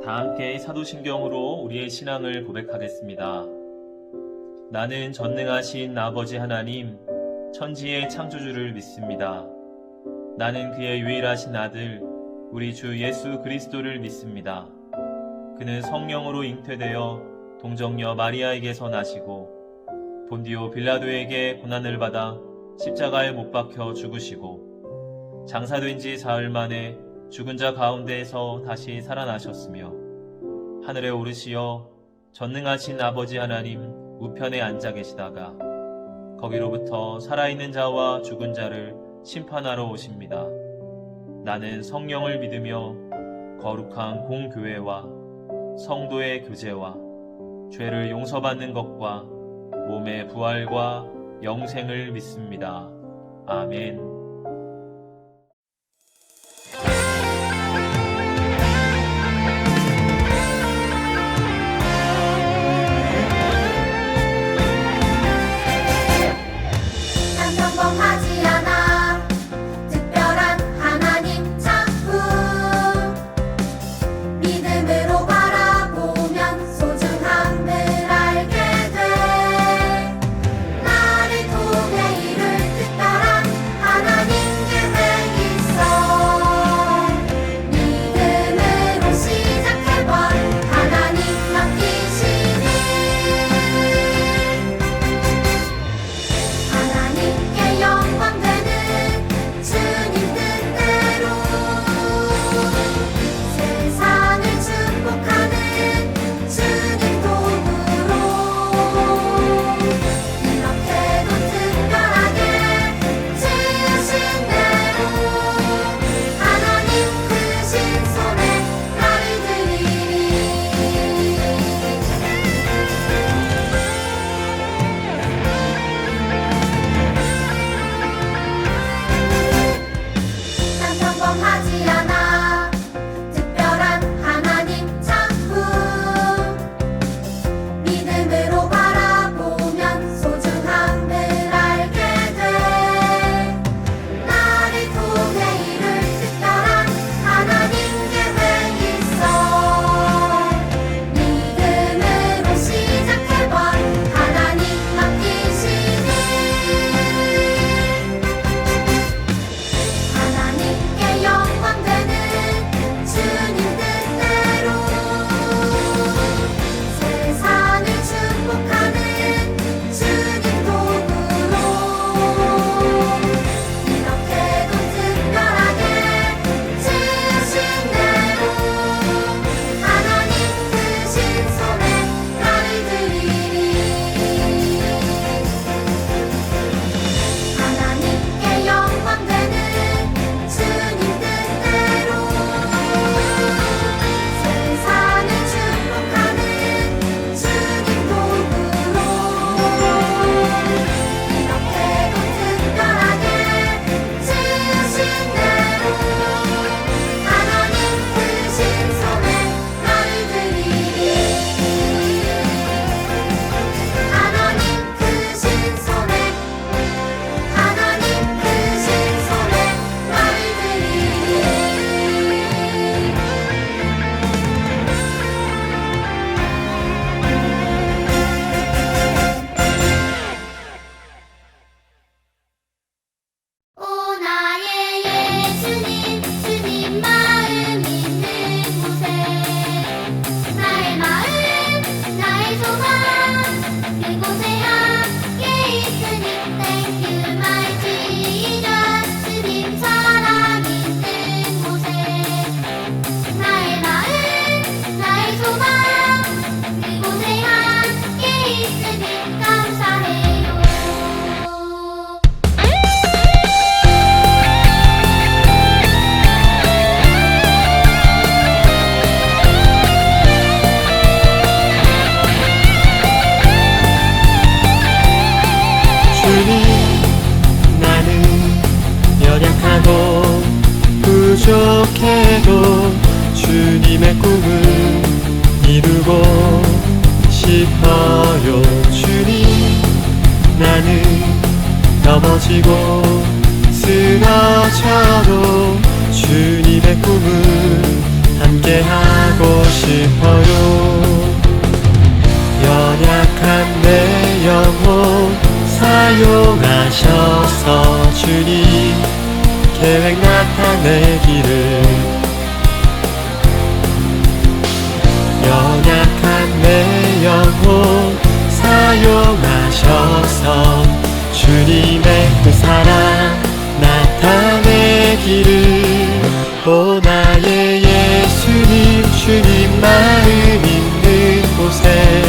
다 함께 사도신경으로 우리의 신앙을 고백하겠습니다. 나는 전능하신 아버지 하나님, 천지의 창조주를 믿습니다. 나는 그의 유일하신 아들, 우리 주 예수 그리스도를 믿습니다. 그는 성령으로 잉태되어 동정녀 마리아에게서 나시고 본디오 빌라도에게 고난을 받아 십자가에 못 박혀 죽으시고 장사된 지 사흘 만에 죽은 자 가운데에서 다시 살아나셨으며 하늘에 오르시어 전능하신 아버지 하나님 우편에 앉아 계시다가 거기로부터 살아있는 자와 죽은 자를 심판하러 오십니다. 나는 성령을 믿으며 거룩한 공교회와 성도의 교제와 죄를 용서받는 것과 몸의 부활과 영생을 믿습니다. 아멘. 평범하지 않아 특별한 하나님 작품 믿음으로 바라보면 소중함을 알게 돼 나를 통해 이룰 특별한 하나님 계획 있어 믿음으로 시작해봐 하나님 맡기시니 하나님께 영광되는 주님 뜻대로 세상을 축복하는 주님 도구로 이렇게도 특별하게 지으신 대로 하나님 크신 손에 나를 드리리 난 평범하지 않아 특별한 하나님 작품 믿음으로 바라보면 소중함을 알게 돼 나를 통해 이룰 특별한 하나님 계획 있어 믿음으로 시작해봐 하나님 맡기시니 하나님께 영광되는 주님 뜻대로 세상을 축복하는 주님 도구로 이렇게도 특별하게 지으신 대로 하나님 크신 손에 나를 드리리 하나님께 영광되는 주님 뜻대로 세상을 축복하는 주님 도구로 이렇게도 특별하게 지으신 대로 하나님 크신 손에 나를 드리리 하나님 크신 손에 하나님 크신 손에 나를 드리리 오 나의 예수님 주님 마음 있는 곳에 나의 마음 나의 소망 그곳에 함께 있으니 Thank you my Jesus 주님 사랑 있는 곳에 나의 마음 나의 소망 그곳에 함께 있으니 감사해요 주님, 나는 연약하고 부족해도 주님의 꿈을 이루고 싶어요. 주님, 나는 넘어지고 쓰러져도 주님의 꿈을 함께하고 싶어요. 연약한 내 영혼 사용하셔서 주님 계획 나타내기를. 연약한 내 영혼 사용하셔서 주님의 그 사랑 나타내기를. 오 나의 예수님 주님 마음 있는 곳에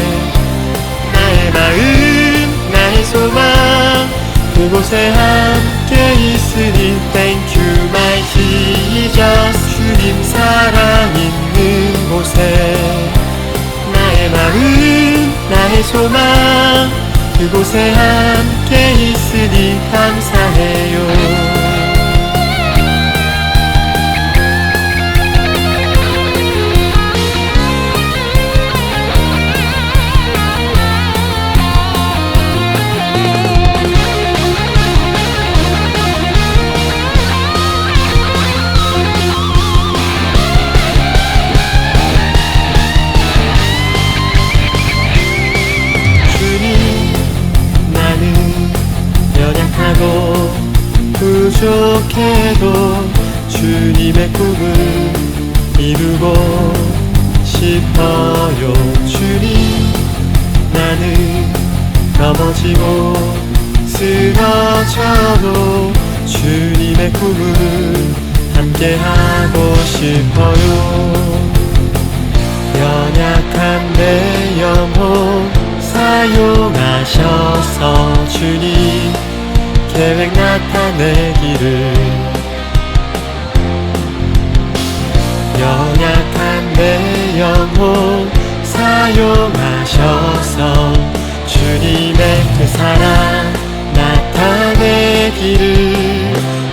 나의 마음 나의 소망 그곳에 함께 있으니 Thank you my Jesus. 주님 사랑 있는 곳에 나의 마음 나의 소망 그곳에 함께 있으니 감사해요. 부족해도 주님의 꿈을 이루고 싶어요. 주님 나는 넘어지고 쓰러져도 주님의 꿈을 함께하고 싶어요. 연약한 내 영혼 사용하셔서 주님 계획 나타내기를. 연약한 내 영혼 사용하셔서 주님의 그 사랑 나타내기를.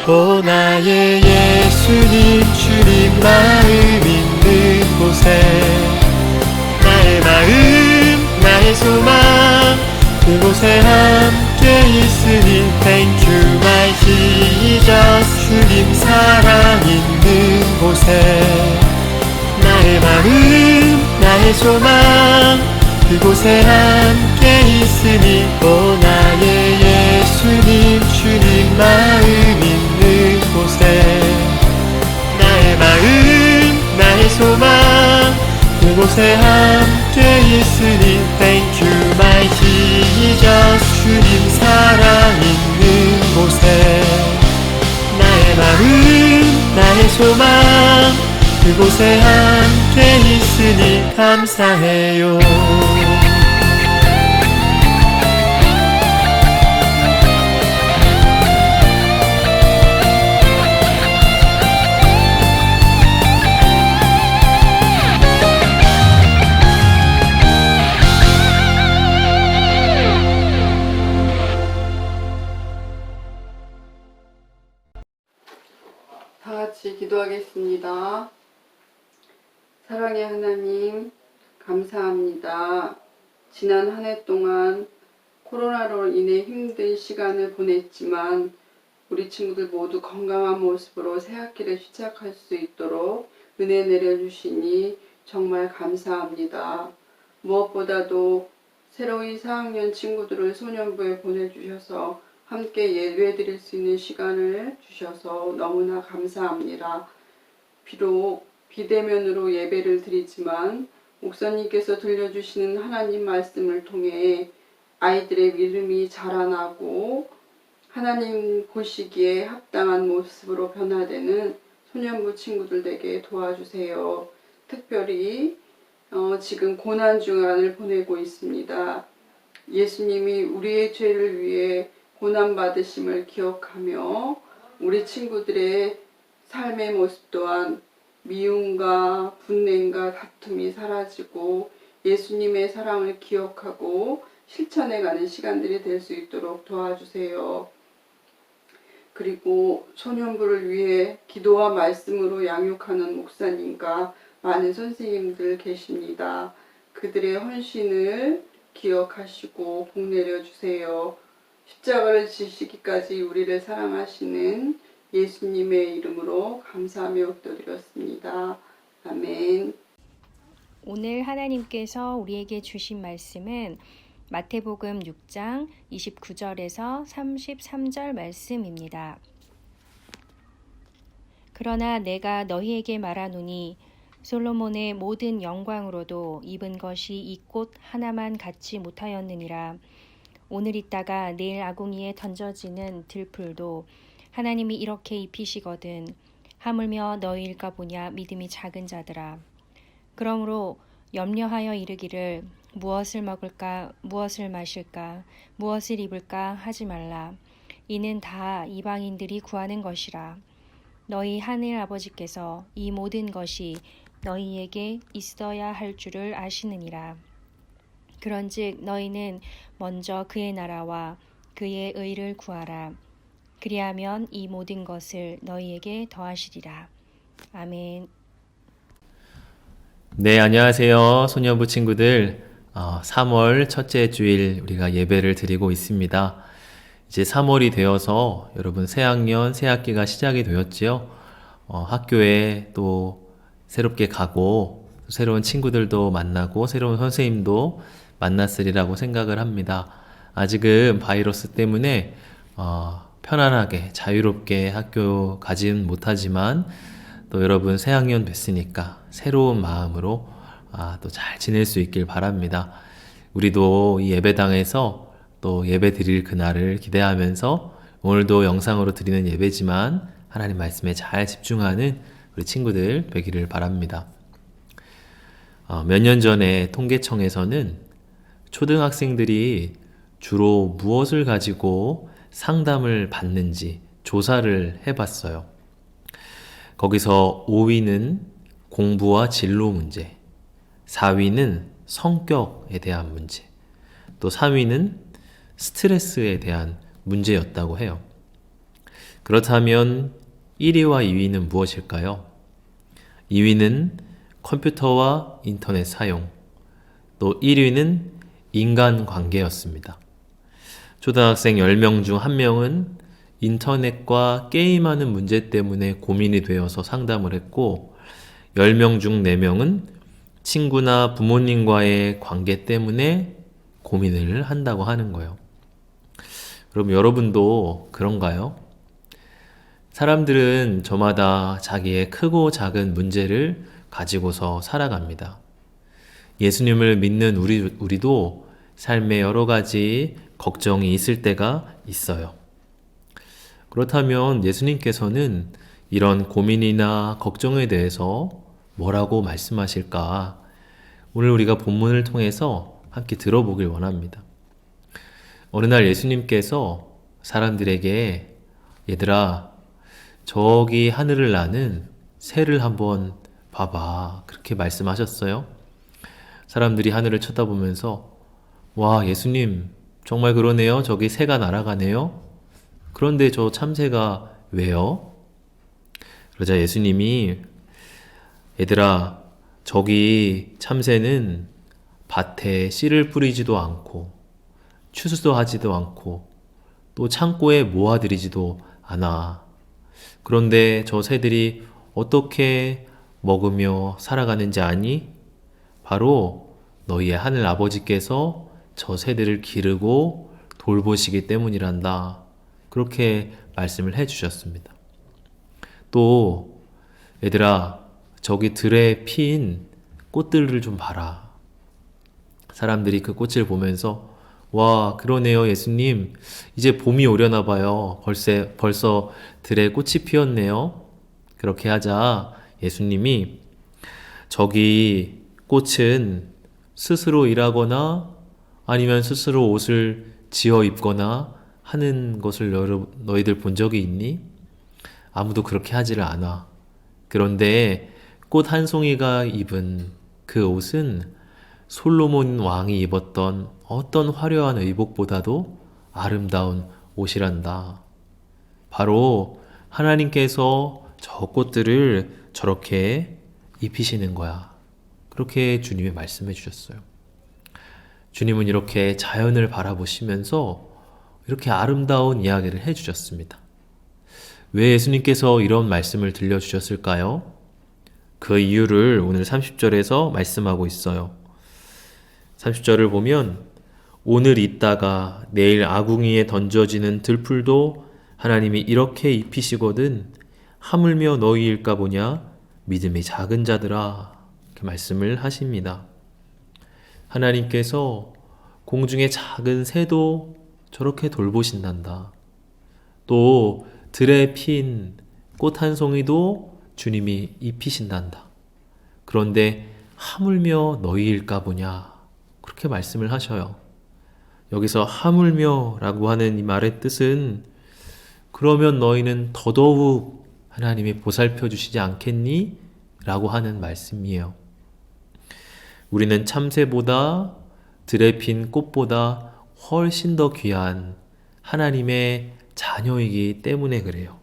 오 나의 예수님 주님 마음 있는 곳에 나의 마음 나의 소망 그곳에 함께 있으니 Thank you my Jesus. 주님 사랑 있는 곳에 나의 마음 나의 소망 그곳에 함께 있으니 오 나의 예수님 주님 마음 있는 곳에 나의 마음 나의 소망 그곳에 함께 있으니 Thank you my Jesus. 주님 사랑 있는 곳에 나의 마음 나의 소망 그곳에 함께 있으니 감사해요. 다 같이 기도하겠습니다. 사랑의 하나님, 감사합니다. 지난 한 해 동안 코로나로 인해 힘든 시간을 보냈지만 우리 친구들 모두 건강한 모습으로 새 학기를 시작할 수 있도록 은혜 내려주시니 정말 감사합니다. 무엇보다도 새로운 4학년 친구들을 소년부에 보내주셔서 함께 예배드릴 수 있는 시간을 주셔서 너무나 감사합니다. 비록 비대면으로 예배를 드리지만 목사님께서 들려주시는 하나님 말씀을 통해 아이들의 믿음이 자라나고 하나님 보시기에 합당한 모습으로 변화되는 소년부 친구들 되게 도와주세요. 특별히 지금 고난 주간을 보내고 있습니다. 예수님이 우리의 죄를 위해 고난 받으심을 기억하며 우리 친구들의 삶의 모습 또한 미움과 분냄과 다툼이 사라지고 예수님의 사랑을 기억하고 실천해가는 시간들이 될 수 있도록 도와주세요. 그리고 소년부를 위해 기도와 말씀으로 양육하는 목사님과 많은 선생님들 계십니다. 그들의 헌신을 기억하시고 복 내려주세요. 십자가를 지시기까지 우리를 사랑하시는 예수님의 이름으로 감사하며 기도드렸습니다. 아멘. 오늘 하나님께서 우리에게 주신 말씀은 마태복음 6장 29절에서 33절 말씀입니다. 그러나 내가 너희에게 말하노니 솔로몬의 모든 영광으로도 입은 것이 이 꽃 하나만 갖지 못하였느니라. 오늘 있다가 내일 아궁이에 던져지는 들풀도 하나님이 이렇게 입히시거든 하물며 너희일까 보냐 믿음이 작은 자들아. 그러므로 염려하여 이르기를 무엇을 먹을까 무엇을 마실까 무엇을 입을까 하지 말라. 이는 다 이방인들이 구하는 것이라. 너희 하늘 아버지께서 이 모든 것이 너희에게 있어야 할 줄을 아시느니라. 그런즉 너희는 먼저 그의 나라와 그의 의를 구하라. 그리하면 이 모든 것을 너희에게 더하시리라. 아멘. 네, 안녕하세요. 소년부 친구들. 3월 첫째 주일 우리가 예배를 드리고 있습니다. 이제 3월이 되어서 여러분 새학년, 새학기가 시작이 되었지요. 학교에 또 새롭게 가고 새로운 친구들도 만나고 새로운 선생님도 만났으리라고 생각을 합니다. 아직은 바이러스 때문에 편안하게 자유롭게 학교 가진 못하지만 또 여러분 새학년 뵀으니까 새로운 마음으로 또 잘 지낼 수 있길 바랍니다. 우리도 이 예배당에서 또 예배 드릴 그날을 기대하면서 오늘도 영상으로 드리는 예배지만 하나님 말씀에 잘 집중하는 우리 친구들 되기를 바랍니다. 몇 년 전에 통계청에서는 초등학생들이 주로 무엇을 가지고 상담을 받는지 조사를 해봤어요. 거기서 5위는 공부와 진로 문제, 4위는 성격에 대한 문제, 또 3위는 스트레스에 대한 문제였다고 해요. 그렇다면 1위와 2위는 무엇일까요? 2위는 컴퓨터와 인터넷 사용, 또 1위는 인간관계였습니다. 초등학생 10명 중 1명은 인터넷과 게임하는 문제 때문에 고민이 되어서 상담을 했고 10명 중 4명은 친구나 부모님과의 관계 때문에 고민을 한다고 하는 거예요. 그럼 여러분도 그런가요? 사람들은 저마다 자기의 크고 작은 문제를 가지고서 살아갑니다. 예수님을 믿는 우리도 삶에 여러 가지 걱정이 있을 때가 있어요. 그렇다면 예수님께서는 이런 고민이나 걱정에 대해서 뭐라고 말씀하실까? 오늘 우리가 본문을 통해서 함께 들어보길 원합니다. 어느 날 예수님께서 사람들에게 얘들아 저기 하늘을 나는 새를 한번 봐봐 그렇게 말씀하셨어요. 사람들이 하늘을 쳐다보면서 와 예수님 정말 그러네요. 저기 새가 날아가네요. 그런데 저 참새가 왜요? 그러자 예수님이 얘들아 저기 참새는 밭에 씨를 뿌리지도 않고 추수도 하지도 않고 또 창고에 모아들이지도 않아. 그런데 저 새들이 어떻게 먹으며 살아가는지 아니? 바로 너희의 하늘 아버지께서 저 새들을 기르고 돌보시기 때문이란다. 그렇게 말씀을 해주셨습니다. 또 얘들아 저기 들에 핀 꽃들을 좀 봐라. 사람들이 그 꽃을 보면서 와 그러네요 예수님 이제 봄이 오려나 봐요. 벌써 들에 꽃이 피었네요. 그렇게 하자 예수님이 저기 꽃은 스스로 일하거나 아니면 스스로 옷을 지어 입거나 하는 것을 너희들 본 적이 있니? 아무도 그렇게 하지를 않아. 그런데 꽃 한 송이가 입은 그 옷은 솔로몬 왕이 입었던 어떤 화려한 의복보다도 아름다운 옷이란다. 바로 하나님께서 저 꽃들을 저렇게 입히시는 거야. 그렇게 주님이 말씀해 주셨어요. 주님은 이렇게 자연을 바라보시면서 이렇게 아름다운 이야기를 해 주셨습니다. 왜 예수님께서 이런 말씀을 들려주셨을까요? 그 이유를 오늘 30절에서 말씀하고 있어요. 30절을 보면 오늘 있다가 내일 아궁이에 던져지는 들풀도 하나님이 이렇게 입히시거든 하물며 너희일까 보냐 믿음이 작은 자들아, 이렇게 말씀을 하십니다. 하나님께서 공중의 작은 새도 저렇게 돌보신단다. 또 들에 핀 꽃 한 송이도 주님이 입히신단다. 그런데 하물며 너희일까 보냐, 그렇게 말씀을 하셔요. 여기서 하물며 라고 하는 이 말의 뜻은 그러면 너희는 더더욱 하나님이 보살펴 주시지 않겠니? 라고 하는 말씀이에요. 우리는 참새보다 들에 핀 꽃보다 훨씬 더 귀한 하나님의 자녀이기 때문에 그래요.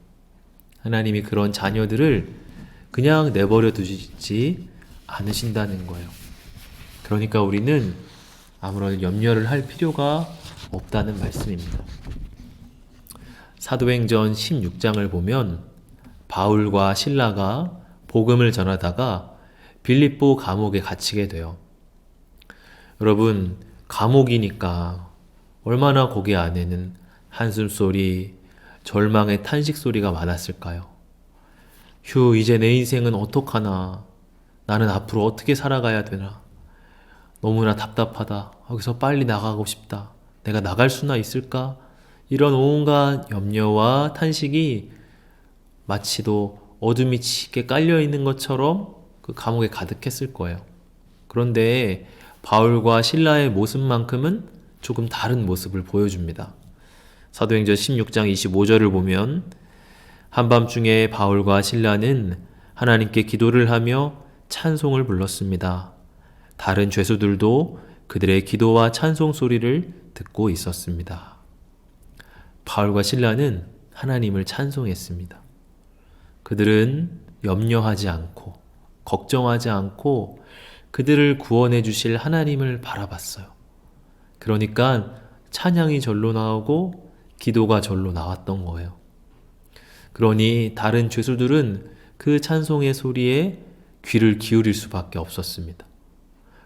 하나님이 그런 자녀들을 그냥 내버려 두지 않으신다는 거예요. 그러니까 우리는 아무런 염려를 할 필요가 없다는 말씀입니다. 사도행전 16장을 보면 바울과 실라가 복음을 전하다가 빌립보 감옥에 갇히게 돼요. 여러분, 감옥이니까 얼마나 거기 안에는 한숨소리, 절망의 탄식 소리가 많았을까요? 휴, 이제 내 인생은 어떡하나? 나는 앞으로 어떻게 살아가야 되나? 너무나 답답하다. 여기서 빨리 나가고 싶다. 내가 나갈 수나 있을까? 이런 온갖 염려와 탄식이 마치도 어둠이 짙게 깔려있는 것처럼 그 감옥에 가득했을 거예요. 그런데 바울과 실라의 모습만큼은 조금 다른 모습을 보여줍니다. 사도행전 16장 25절을 보면 한밤중에 바울과 실라는 하나님께 기도를 하며 찬송을 불렀습니다. 다른 죄수들도 그들의 기도와 찬송 소리를 듣고 있었습니다. 바울과 실라는 하나님을 찬송했습니다. 그들은 염려하지 않고 걱정하지 않고 그들을 구원해 주실 하나님을 바라봤어요. 그러니까 찬양이 절로 나오고 기도가 절로 나왔던 거예요. 그러니 다른 죄수들은 그 찬송의 소리에 귀를 기울일 수밖에 없었습니다.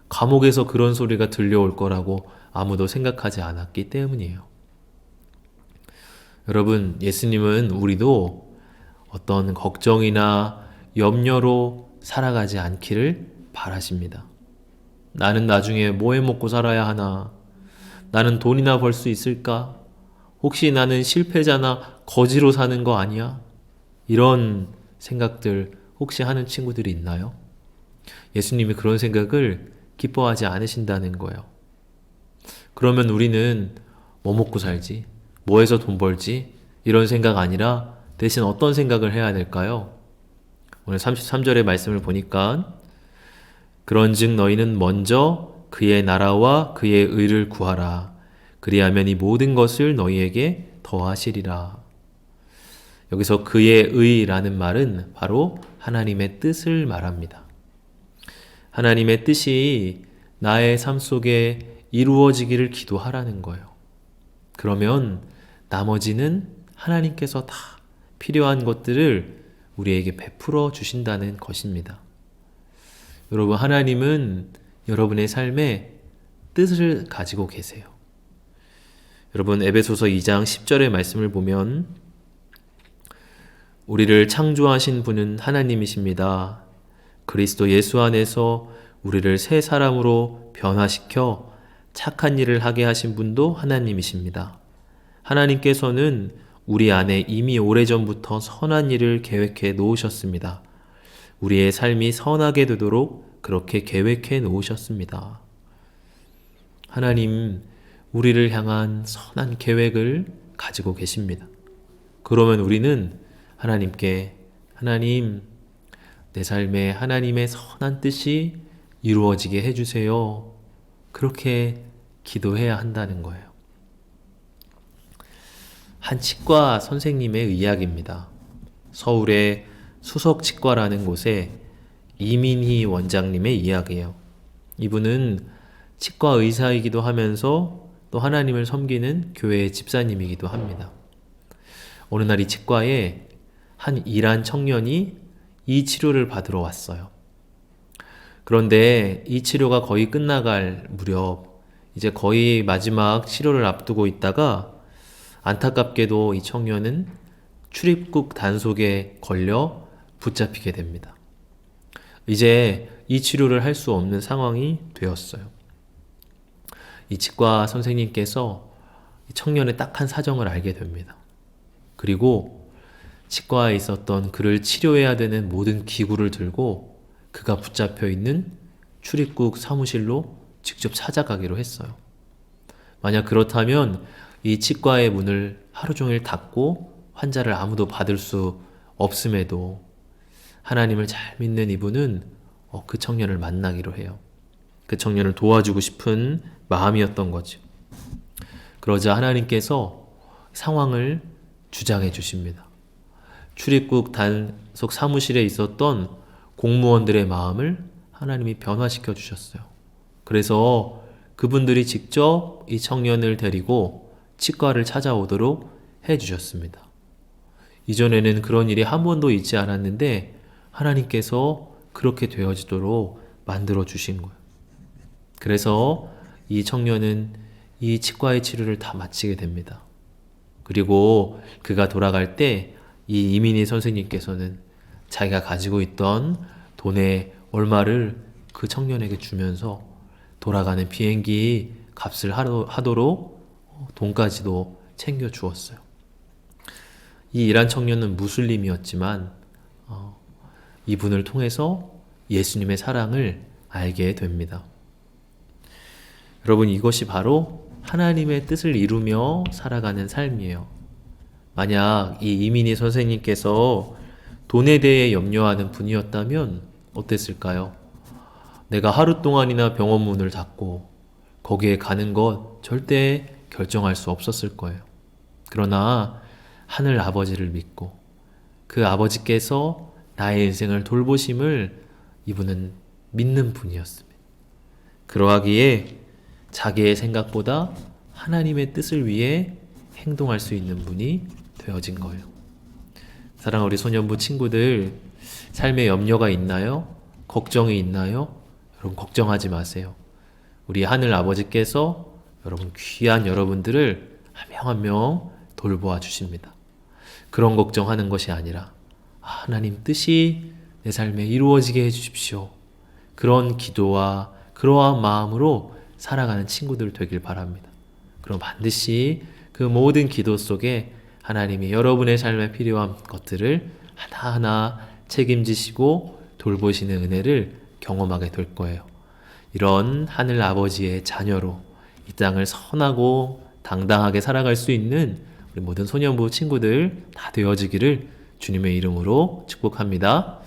감옥에서 그런 소리가 들려올 거라고 아무도 생각하지 않았기 때문이에요. 여러분, 예수님은 우리도 어떤 걱정이나 염려로 살아가지 않기를 바라십니다. 나는 나중에 뭐 해먹고 살아야 하나? 나는 돈이나 벌 수 있을까? 혹시 나는 실패자나 거지로 사는 거 아니야? 이런 생각들 혹시 하는 친구들이 있나요? 예수님이 그런 생각을 기뻐하지 않으신다는 거예요. 그러면 우리는 뭐 먹고 살지? 뭐 해서 돈 벌지? 이런 생각 아니라 대신 어떤 생각을 해야 될까요? 오늘 33절의 말씀을 보니까 그런즉 너희는 먼저 그의 나라와 그의 의를 구하라. 그리하면 이 모든 것을 너희에게 더하시리라. 여기서 그의 의라는 말은 바로 하나님의 뜻을 말합니다. 하나님의 뜻이 나의 삶 속에 이루어지기를 기도하라는 거예요. 그러면 나머지는 하나님께서 다 필요한 것들을 우리에게 베풀어 주신다는 것입니다. 여러분, 하나님은 여러분의 삶에 뜻을 가지고 계세요. 여러분, 에베소서 2장 10절의 말씀을 보면 우리를 창조하신 분은 하나님이십니다. 그리스도 예수 안에서 우리를 새 사람으로 변화시켜 착한 일을 하게 하신 분도 하나님이십니다. 하나님께서는 우리 안에 이미 오래전부터 선한 일을 계획해 놓으셨습니다. 우리의 삶이 선하게 되도록 그렇게 계획해 놓으셨습니다. 하나님, 우리를 향한 선한 계획을 가지고 계십니다. 그러면 우리는 하나님께 하나님, 내 삶에 하나님의 선한 뜻이 이루어지게 해주세요. 그렇게 기도해야 한다는 거예요. 한 치과 선생님의 이야기입니다. 서울의 수석치과라는 곳에 이민희 원장님의 이야기예요. 이분은 치과 의사이기도 하면서 또 하나님을 섬기는 교회의 집사님이기도 합니다. 어느 날 이 치과에 한 이란 청년이 이 치료를 받으러 왔어요. 그런데 이 치료가 거의 끝나갈 무렵, 이제 거의 마지막 치료를 앞두고 있다가 안타깝게도 이 청년은 출입국 단속에 걸려 붙잡히게 됩니다. 이제 이 치료를 할 수 없는 상황이 되었어요. 이 치과 선생님께서 이 청년의 딱한 사정을 알게 됩니다. 그리고 치과에 있었던 그를 치료해야 되는 모든 기구를 들고 그가 붙잡혀 있는 출입국 사무실로 직접 찾아가기로 했어요. 만약 그렇다면 이 치과의 문을 하루 종일 닫고 환자를 아무도 받을 수 없음에도 하나님을 잘 믿는 이분은 그 청년을 만나기로 해요. 그 청년을 도와주고 싶은 마음이었던 거죠. 그러자 하나님께서 상황을 주장해 주십니다. 출입국 단속 사무실에 있었던 공무원들의 마음을 하나님이 변화시켜 주셨어요. 그래서 그분들이 직접 이 청년을 데리고 치과를 찾아오도록 해 주셨습니다. 이전에는 그런 일이 한 번도 있지 않았는데 하나님께서 그렇게 되어지도록 만들어 주신 거예요. 그래서 이 청년은 이 치과의 치료를 다 마치게 됩니다. 그리고 그가 돌아갈 때 이 이민희 선생님께서는 자기가 가지고 있던 돈의 얼마를 그 청년에게 주면서 돌아가는 비행기 값을 하도록 돈까지도 챙겨 주었어요. 이 이란 청년은 무슬림이었지만 이분을 통해서 예수님의 사랑을 알게 됩니다. 여러분, 이것이 바로 하나님의 뜻을 이루며 살아가는 삶이에요. 만약 이 이민희 선생님께서 돈에 대해 염려하는 분이었다면 어땠을까요? 내가 하루 동안이나 병원 문을 닫고 거기에 가는 것 절대 결정할 수 없었을 거예요. 그러나 하늘 아버지를 믿고 그 아버지께서 나의 인생을 돌보심을 이분은 믿는 분이었습니다. 그러하기에 자기의 생각보다 하나님의 뜻을 위해 행동할 수 있는 분이 되어진 거예요. 사랑하는 우리 소년부 친구들, 삶에 염려가 있나요? 걱정이 있나요? 여러분, 걱정하지 마세요. 우리 하늘 아버지께서 여러분 귀한 여러분들을 한 명 한 명 돌보아 주십니다. 그런 걱정하는 것이 아니라 하나님 뜻이 내 삶에 이루어지게 해주십시오. 그런 기도와 그러한 마음으로 살아가는 친구들 되길 바랍니다. 그럼 반드시 그 모든 기도 속에 하나님이 여러분의 삶에 필요한 것들을 하나하나 책임지시고 돌보시는 은혜를 경험하게 될 거예요. 이런 하늘 아버지의 자녀로 이 땅을 선하고 당당하게 살아갈 수 있는 우리 모든 소년부 친구들 다 되어지기를 주님의 이름으로 축복합니다.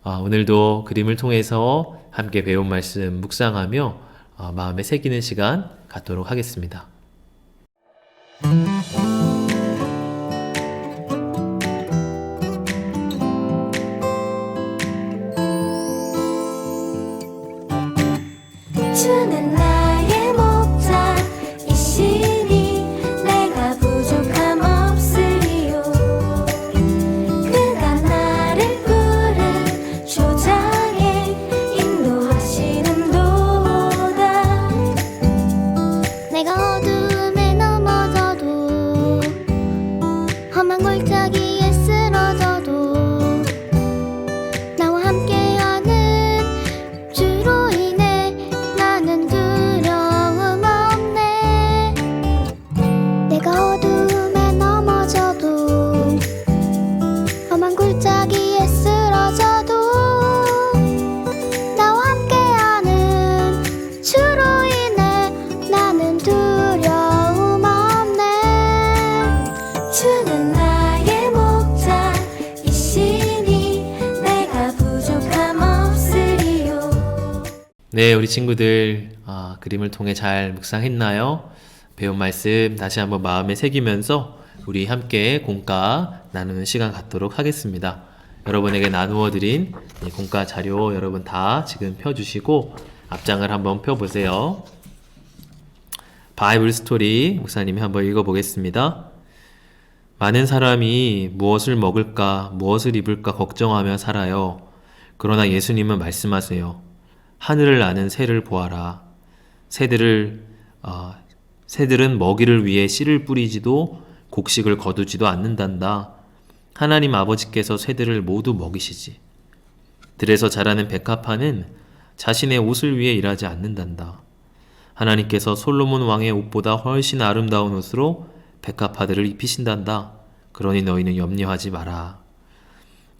오늘도 그림을 통해서 함께 배운 말씀 묵상하며 마음에 새기는 시간 갖도록 하겠습니다. 주는 나의 목자이시니 내가 부족함 없으리요. 그가 나를 푸른 초장에 인도하시는 도다. 내가 어둠에 넘어져도 험한 골짜기에 쓰러져도 나와 함께하는 주로 인해 나는 두려움 없네. 내가 어둠에 넘어져도 험한 골짜기에 쓰러져도 나와 함께하는 주로 인해 나는 두려움 없네. 주는 나의 목자이시니 내가 부족함 없으리요. 네, 우리 친구들 그림을 통해 잘 묵상했나요? 배운 말씀 다시 한번 마음에 새기면서 우리 함께 공과 나누는 시간 갖도록 하겠습니다. 여러분에게 나누어 드린 이 공과 자료 여러분 다 지금 펴주시고 앞장을 한번 펴보세요. 바이블 스토리 목사님이 한번 읽어보겠습니다. 많은 사람이 무엇을 먹을까, 무엇을 입을까 걱정하며 살아요. 그러나 예수님은 말씀하세요. 하늘을 나는 새를 보아라. 새들은 먹이를 위해 씨를 뿌리지도 곡식을 거두지도 않는단다. 하나님 아버지께서 새들을 모두 먹이시지. 들에서 자라는 백합화는 자신의 옷을 위해 일하지 않는단다. 하나님께서 솔로몬 왕의 옷보다 훨씬 아름다운 옷으로 백합화들을 입히신단다. 그러니 너희는 염려하지 마라.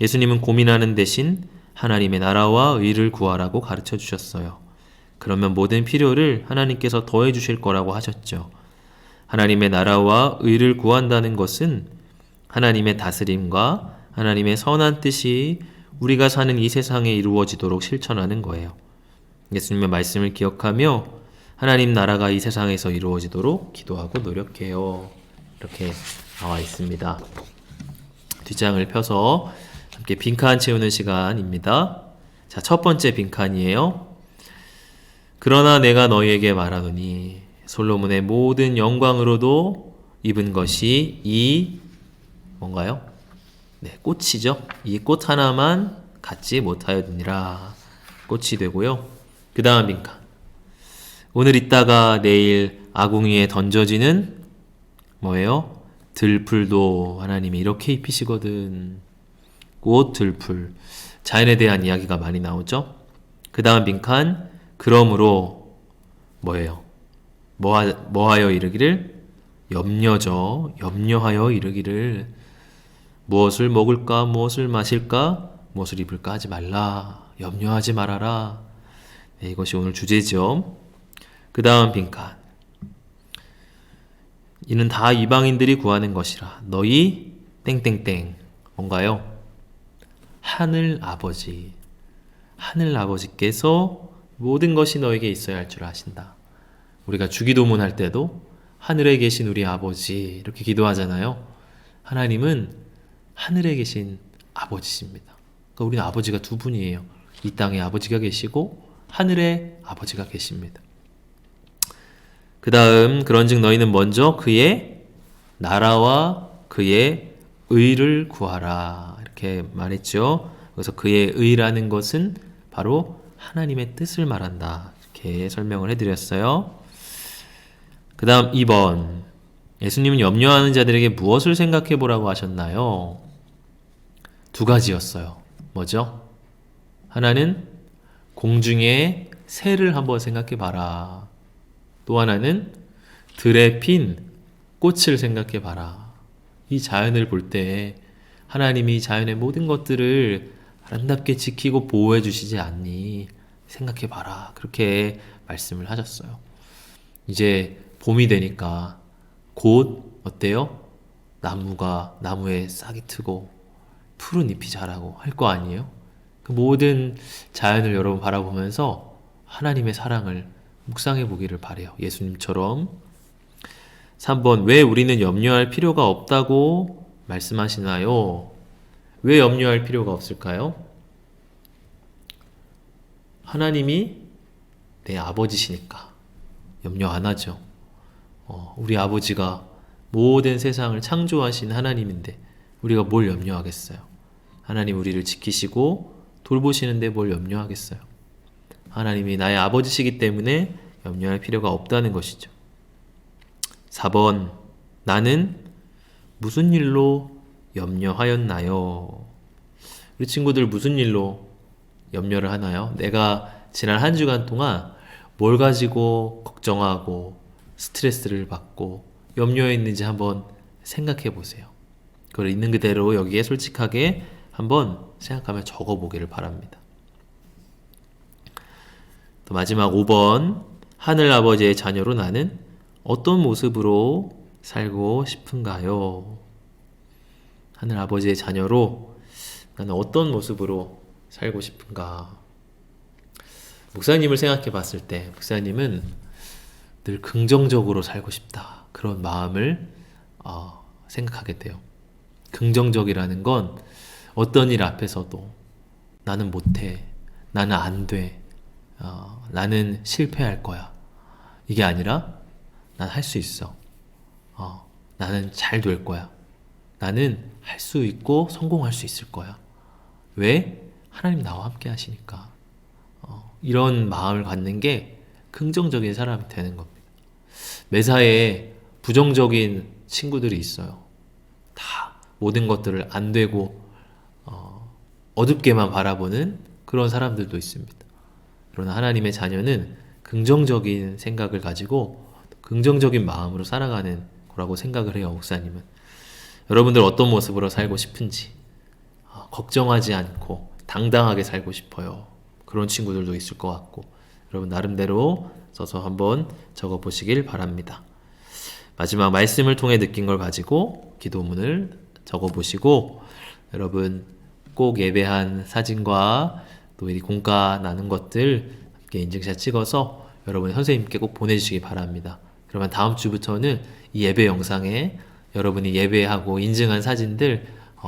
예수님은 고민하는 대신 하나님의 나라와 의를 구하라고 가르쳐 주셨어요. 그러면 모든 필요를 하나님께서 더해 주실 거라고 하셨죠. 하나님의 나라와 의를 구한다는 것은 하나님의 다스림과 하나님의 선한 뜻이 우리가 사는 이 세상에 이루어지도록 실천하는 거예요. 예수님의 말씀을 기억하며 하나님 나라가 이 세상에서 이루어지도록 기도하고 노력해요. 이렇게 나와 있습니다. 뒷장을 펴서 함께 빈칸 채우는 시간입니다. 자, 첫 번째 빈칸이에요. 그러나 내가 너희에게 말하노니 솔로몬의 모든 영광으로도 입은 것이 이 뭔가요? 네, 꽃이죠. 이 꽃 하나만 갖지 못하였느니라. 꽃이 되고요. 그 다음 빈칸. 오늘 있다가 내일 아궁이에 던져지는 뭐예요? 들풀도 하나님이 이렇게 입히시거든. 꽃, 들풀. 자연에 대한 이야기가 많이 나오죠. 그 다음 빈칸. 그러므로 뭐예요? 뭐하여 이르기를? 염려죠. 염려하여 이르기를 무엇을 먹을까? 무엇을 마실까? 무엇을 입을까? 하지 말라. 염려하지 말아라. 네, 이것이 오늘 주제죠. 그 다음 빈칸. 이는 다 이방인들이 구하는 것이라. 너희 땡땡땡. 뭔가요? 하늘 아버지. 하늘 아버지께서 모든 것이 너에게 있어야 할 줄 아신다. 우리가 주기도문 할 때도 하늘에 계신 우리 아버지 이렇게 기도하잖아요. 하나님은 하늘에 계신 아버지십니다. 그러니까 우리는 아버지가 두 분이에요. 이 땅에 아버지가 계시고 하늘에 아버지가 계십니다. 그 다음 그런즉 너희는 먼저 그의 나라와 그의 의를 구하라 이렇게 말했죠. 그래서 그의 의라는 것은 바로 하나님의 뜻을 말한다 이렇게 설명을 해드렸어요. 그 다음 2번 예수님은 염려하는 자들에게 무엇을 생각해 보라고 하셨나요? 두 가지였어요. 뭐죠? 하나는 공중의 새를 한번 생각해 봐라. 또 하나는 들에 핀 꽃을 생각해 봐라. 이 자연을 볼 때 하나님이 자연의 모든 것들을 아름답게 지키고 보호해 주시지 않니? 생각해 봐라. 그렇게 말씀을 하셨어요. 이제 봄이 되니까 곧 어때요? 나무에 싹이 트고 푸른 잎이 자라고 할 거 아니에요? 그 모든 자연을 여러분 바라보면서 하나님의 사랑을 묵상해 보기를 바래요. 예수님처럼. 3번 왜 우리는 염려할 필요가 없다고 말씀하시나요? 왜 염려할 필요가 없을까요? 하나님이 내 아버지시니까 염려 안 하죠. 우리 아버지가 모든 세상을 창조하신 하나님인데 우리가 뭘 염려하겠어요? 하나님 우리를 지키시고 돌보시는데 뭘 염려하겠어요? 하나님이 나의 아버지시기 때문에 염려할 필요가 없다는 것이죠. 4번 나는 무슨 일로 염려하였나요? 우리 친구들 무슨 일로 염려를 하나요? 내가 지난 한 주간 동안 뭘 가지고 걱정하고 스트레스를 받고 염려했는지 한번 생각해 보세요. 그걸 있는 그대로 여기에 솔직하게 한번 생각하며 적어 보기를 바랍니다. 또 마지막 5번 하늘 아버지의 자녀로 나는 어떤 모습으로 살고 싶은가요? 하늘 아버지의 자녀로 나는 어떤 모습으로 살고 싶은가? 목사님을 생각해 봤을 때 목사님은 늘 긍정적으로 살고 싶다. 그런 마음을 생각하게 돼요. 긍정적이라는 건 어떤 일 앞에서도 나는 못해, 나는 안 돼, 나는 실패할 거야. 이게 아니라 난 할 수 있어. 나는 잘 될 거야. 나는 할 수 있고 성공할 수 있을 거야. 왜? 하나님 나와 함께 하시니까. 이런 마음을 갖는 게 긍정적인 사람이 되는 겁니다. 매사에 부정적인 친구들이 있어요. 다 모든 것들을 안 되고 어둡게만 바라보는 그런 사람들도 있습니다. 그러나 하나님의 자녀는 긍정적인 생각을 가지고 긍정적인 마음으로 살아가는 거라고 생각을 해요. 목사님은. 여러분들 어떤 모습으로 살고 싶은지, 걱정하지 않고 당당하게 살고 싶어요. 그런 친구들도 있을 것 같고, 여러분 나름대로 써서 한번 적어보시길 바랍니다. 마지막 말씀을 통해 느낀 걸 가지고 기도문을 적어보시고, 여러분 꼭 예배한 사진과 또 이 공과 나눈 것들 함께 인증샷 찍어서 여러분 선생님께 꼭 보내주시기 바랍니다. 그러면 다음 주부터는 이 예배 영상에 여러분이 예배하고 인증한 사진들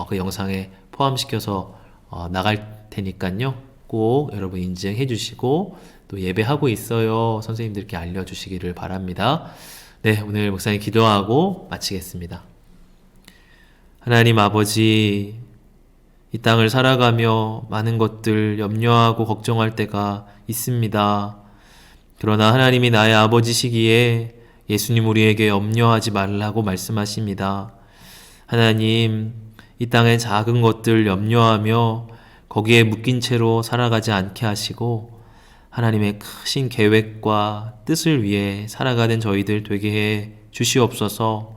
그 영상에 포함시켜서 나갈 테니까요. 꼭 여러분 인증해 주시고 또 예배하고 있어요 선생님들께 알려주시기를 바랍니다. 네, 오늘 목사님 기도하고 마치겠습니다. 하나님 아버지, 이 땅을 살아가며 많은 것들 염려하고 걱정할 때가 있습니다. 그러나 하나님이 나의 아버지시기에 예수님 우리에게 염려하지 말라고 말씀하십니다. 하나님, 이 땅의 작은 것들 염려하며 거기에 묶인 채로 살아가지 않게 하시고 하나님의 크신 계획과 뜻을 위해 살아가는 저희들 되게 해 주시옵소서.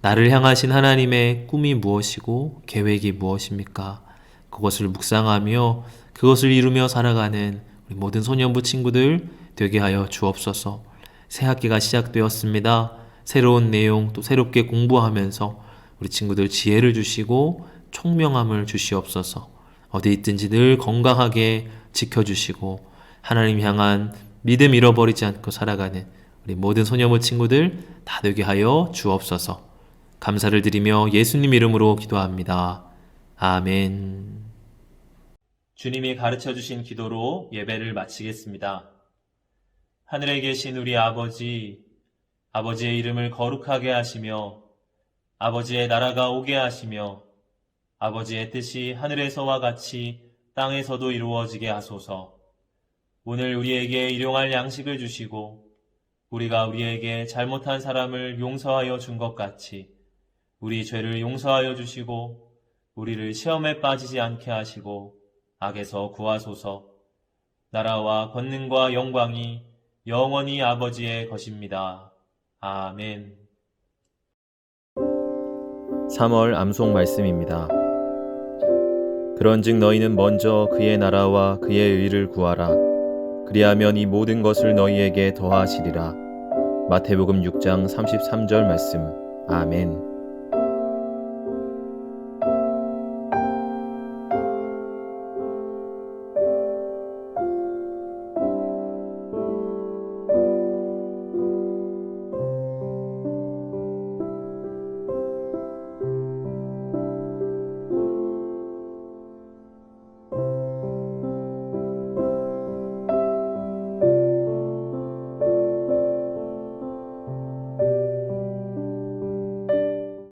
나를 향하신 하나님의 꿈이 무엇이고 계획이 무엇입니까? 그것을 묵상하며 그것을 이루며 살아가는 우리 모든 소년부 친구들 되게 하여 주옵소서. 새 학기가 시작되었습니다. 새로운 내용 또 새롭게 공부하면서 우리 친구들 지혜를 주시고 총명함을 주시옵소서. 어디 있든지 늘 건강하게 지켜주시고 하나님 향한 믿음 잃어버리지 않고 살아가는 우리 모든 소년부 친구들 다 되게 하여 주옵소서. 감사를 드리며 예수님 이름으로 기도합니다. 아멘. 주님이 가르쳐주신 기도로 예배를 마치겠습니다. 하늘에 계신 우리 아버지, 아버지의 이름을 거룩하게 하시며 아버지의 나라가 오게 하시며 아버지의 뜻이 하늘에서와 같이 땅에서도 이루어지게 하소서. 오늘 우리에게 일용할 양식을 주시고 우리가 우리에게 잘못한 사람을 용서하여 준 것 같이 우리 죄를 용서하여 주시고 우리를 시험에 빠지지 않게 하시고 악에서 구하소서. 나라와 권능과 영광이 영원히 아버지의 것입니다. 아멘. 3월 암송 말씀입니다. 그런즉 너희는 먼저 그의 나라와 그의 의를 구하라. 그리하면 이 모든 것을 너희에게 더하시리라. 마태복음 6장 33절 말씀. 아멘.